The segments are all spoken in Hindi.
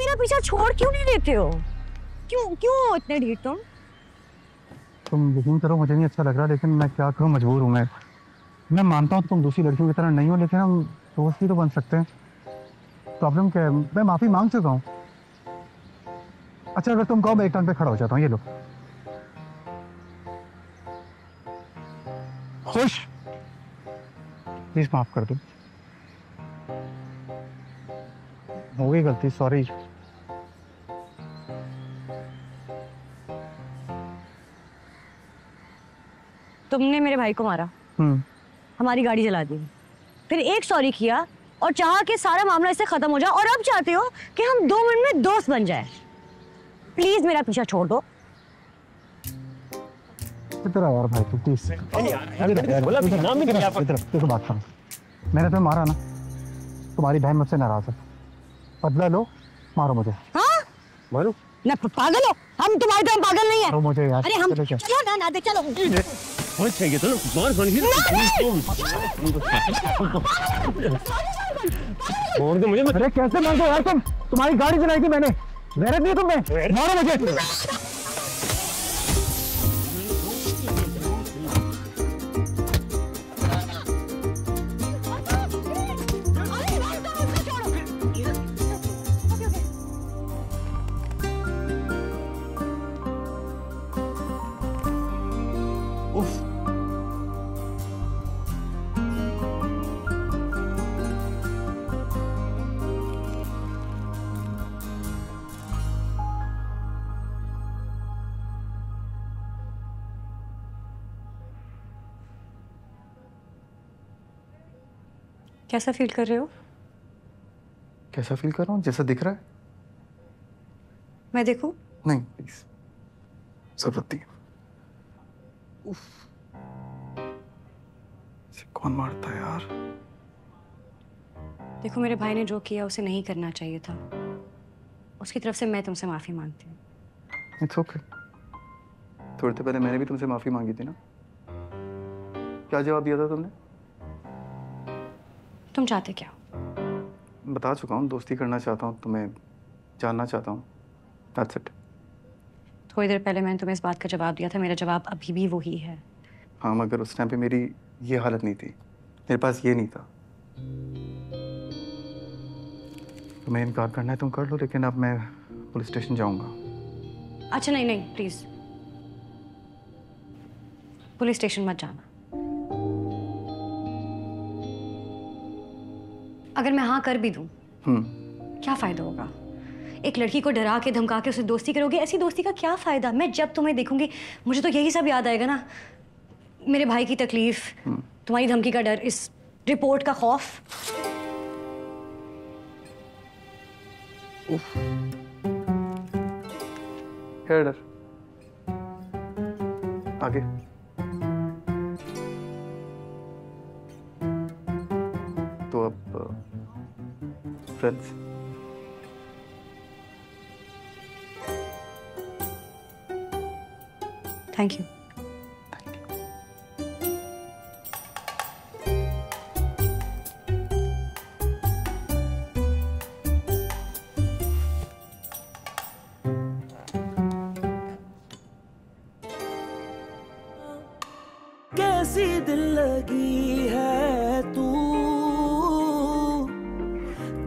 मेरा पीछा छोड़ क्यों नहीं देते हो? क्यों क्यों इतने ढीठ तुम? तुम यकीन करो मुझे नहीं अच्छा लग रहा, लेकिन मैं क्या करूं, मजबूर हूं मैं मानता हूं तुम दूसरी लड़कियों की तरह नहीं हो, लेकिन हम दोस्त भी तो बन सकते हैं। प्रॉब्लम क्या है? मैं माफी मांग चुका हूं। अच्छा अगर तुम कहो मैं एक टांग पे खड़ा हो जाता हूँ, ये लो। खुश? प्लीज माफ कर दो, हो गई गलती, सॉरी। तुमने मेरे भाई को मारा, हमारी गाड़ी जला दी, फिर एक सॉरी किया और चाहा कि सारा मामला इससे खत्म हो जाए, और अब चाहते हो कि हम 2 मिनट में दोस्त बन जाए। प्लीज मेरा पीछा छोड़ दो। इधर यार भाई तू प्लीज। देखो बात सुनो, मैंने तुम्हें मारा ना, तुम्हारी बहन मुझसे नाराज है, बदला लो, मारो मुझे। हाँ? मारो ना पागल हो, हम तुम्हारी तरह पागल नहीं है। मारो मुझे यार। अरे हम चलो ना दे, चलो। चाहिए तो मार मुझे। अरे कैसे मार दो यार तुम, तुम्हारी गाड़ी चलाई थी मैंने, गैरत नहीं तुम्हें, मारो मुझे। कैसा फील कर रहे हो? कैसा फील कर रहा हूँ? जैसा दिख रहा है। मैं देखूं? नहीं प्लीज, जरूरत नहीं। उफ, इसे कौन मारता है यार? देखो मेरे भाई ने जो किया उसे नहीं करना चाहिए था, उसकी तरफ से मैं तुमसे माफी मांगती हूँ। It's okay. थोड़ी देर पहले मैंने भी तुमसे माफी मांगी थी ना, क्या जवाब दिया था तुमने? तुम चाहते क्या हो? बता चुका हूँ, दोस्ती करना चाहता हूँ, तुम्हें जानना चाहता हूँ, दैट्स इट। थोड़ी देर पहले मैंने तुम्हें इस बात का जवाब दिया था, मेरा जवाब अभी भी वही है। हाँ मगर उस टाइम पे मेरी ये हालत नहीं थी, मेरे पास ये नहीं था। तुम्हें इनकार करना है तुम कर लो, लेकिन अब मैं पुलिस स्टेशन जाऊंगा। अच्छा नहीं नहीं प्लीज, पुलिस स्टेशन मत जाना। अगर मैं हाँ कर भी दूं, क्या फायदा होगा? एक लड़की को डरा के धमका के उससे दोस्ती करोगे, ऐसी दोस्ती का क्या फायदा? मैं जब तुम्हें देखूंगी मुझे तो यही सब याद आएगा ना, मेरे भाई की तकलीफ, तुम्हारी धमकी का डर, इस रिपोर्ट का खौफ। क्या डर? आगे तो अब फ्रेंड्स। Thank you. कैसी दिल लगी है तू,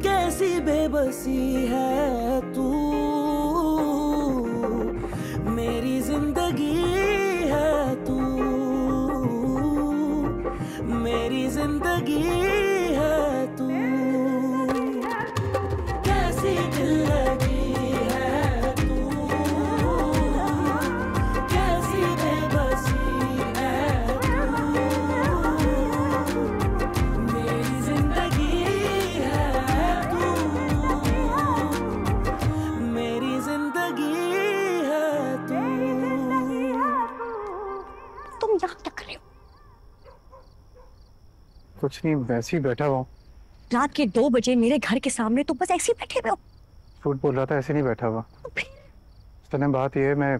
कैसी बेबसी है तू, मेरी जिंदगी है तू, मेरी जिंदगी है तू। कैसी दिल लगी है तू, कैसी बेबसी है तू, मेरी जिंदगी है तू, मेरी जिंदगी है तू। तुम यहाँ क्या कर रहे हो? कुछ नहीं, वैसे ही बैठा हुआ। रात के 2 बजे मेरे घर के सामने तुम बस ऐसे ही बैठे हुए हो? झूठ बोल रहा था, ऐसे नहीं बैठा हुआ। चलें बात यह है, मैं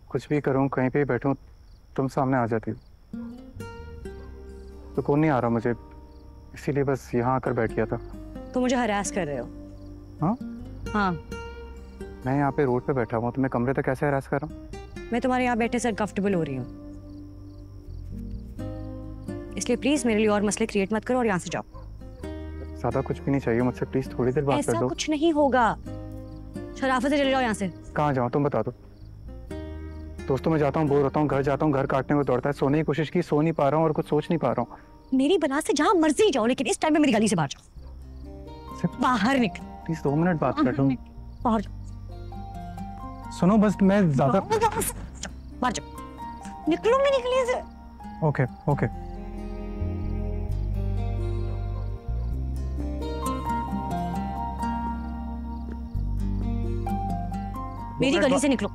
कुछ भी करूं, कहीं पे भी बैठूं, तुम सामने आ जाती हो। तो कौन नहीं आ रहा मुझे, इसीलिए बस यहाँ आकर बैठ गया था। तुम मुझे हरास कर रहे हो? हाँ हाँ, मैं यहाँ पे रोड पे बैठा हुआ, तो मैं कमरे तक कैसे हरास कर रहा हूँ? मैं तुम्हारे यहाँ बैठे से कंफर्टेबल हो रही हूँ, इसलिए प्लीज मेरे लिए और मसले क्रिएट मत करो और यहाँ से जाओ। ज्यादा कुछ भी नहीं चाहिए मुझसे, प्लीज थोड़ी देर बात कर ऐसा दो। कुछ नहीं होगा, शराफत से चले जाओ यहाँ से। कहाँ जाऊँ तुम बता दो। दोस्तों में जाता हूँ, बोर होता हूँ, घर जाता हूँ, घर काटने को दौड़ता है, सोने की कोशिश की, सो नहीं पा रहा हूँ और कुछ सोच नहीं पा रहा हूँ। मेरी बना से जहाँ मर्जी जाओ, लेकिन इस टाइम पे मेरी गली से बाहर जाओ, बाहर निकल। प्लीज 2 मिनट बात कर लूँ। बाहर जाओ, सुनो बस, मैं ज्यादा बाहर जाओ, निकलो मेरी गली से। Okay okay. मेरी गली से निकलो।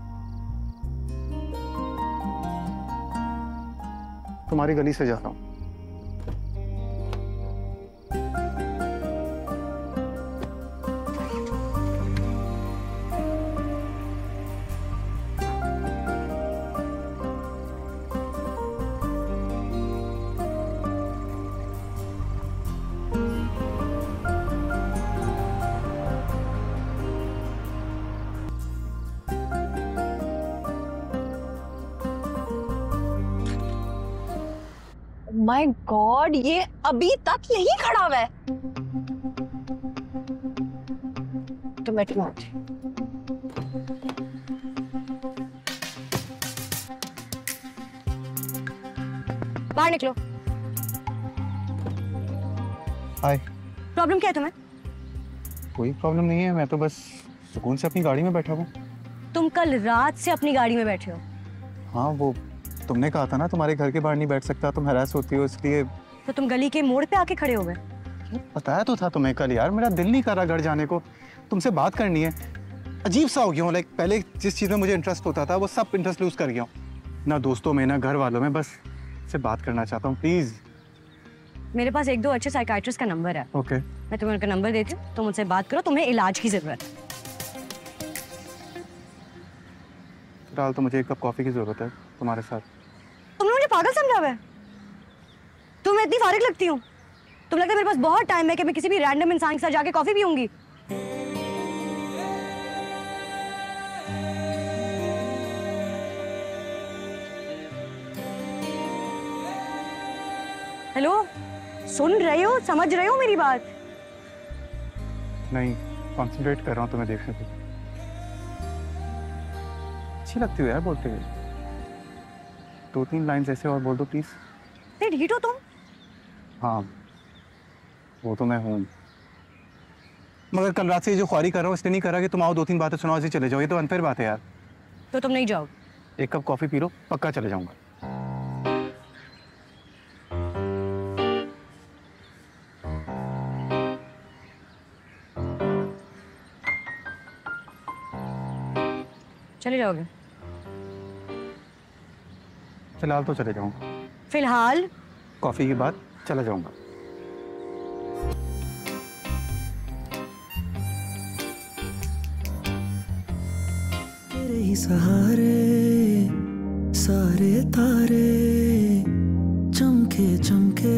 तुम्हारी गली से जा रहा हूँ। माय गॉड, ये अभी तक यही खड़ा हुआ है। Tomato mart. बाहर निकलो। हाय। प्रॉब्लम क्या है तुम्हें? कोई प्रॉब्लम नहीं है, मैं तो बस सुकून से अपनी गाड़ी में बैठा हूँ। तुम कल रात से अपनी गाड़ी में बैठे हो। हाँ, वो तुमने कहा था ना तुम्हारे घर के बाहर नहीं बैठ सकता, तुम हरास होती हो, इसलिए। तो तुम गली के मोड़ पे आके खड़े हो गए। बताया तो था तुम्हें कल यार, मेरा दिल नहीं कर रहा घर जाने को, तुमसे बात करनी है। अजीब सा हो गया हूँ, लाइक पहले जिस चीज़ में मुझे इंटरेस्ट होता था वो सब इंटरेस्ट लूज कर गया हूँ, ना दोस्तों में ना घर वालों में, बस से बात करना चाहता हूँ प्लीज। मेरे पास 1-2 अच्छे साइकाइट्रिस्ट का नंबर है। ओके। मैं तुम्हें उनका नंबर देती हूँ, तुम उनसे बात करो, तुम्हें इलाज की जरूरत है। फिलहाल तो मुझे एक कप कॉफी की जरूरत है तुम्हारे साथ। तुमने मुझे पागल समझा हुआ है? तुम्हें इतनी फारिग लगती हूँ? तुम लगता है मेरे पास बहुत टाइम है कि मैं किसी भी रैंडम इंसान के साथ जाके कॉफी पीऊंगी। हेलो, सुन रहे हो, समझ रहे हो मेरी बात? नहीं, कॉन्सेंट्रेट कर रहा हूँ तुम्हें देखने पे। अच्छी लगती हो यार बोलते हुए। 2-3 लाइंस ऐसे और बोल दो प्लीज। इतने ढीठ हो तुम? हाँ, वो तो मैं हूँ, मगर कल रात से जो ख्वारी कर रहा हूँ इसलिए नहीं कर रहा कि तुम आओ 2-3 बातें सुनाओ ऐसे चले जाओ, ये तो अनफेयर बात है यार। तो तुम नहीं जाओ? एक कप कॉफी पी लो, पक्का चले जाऊंगा। चले जाओगे? फिलहाल तो चले जाऊंगा। फिलहाल? कॉफी के बाद चला जाऊंगा। तेरे ही सहारे सारे तारे चमके चमके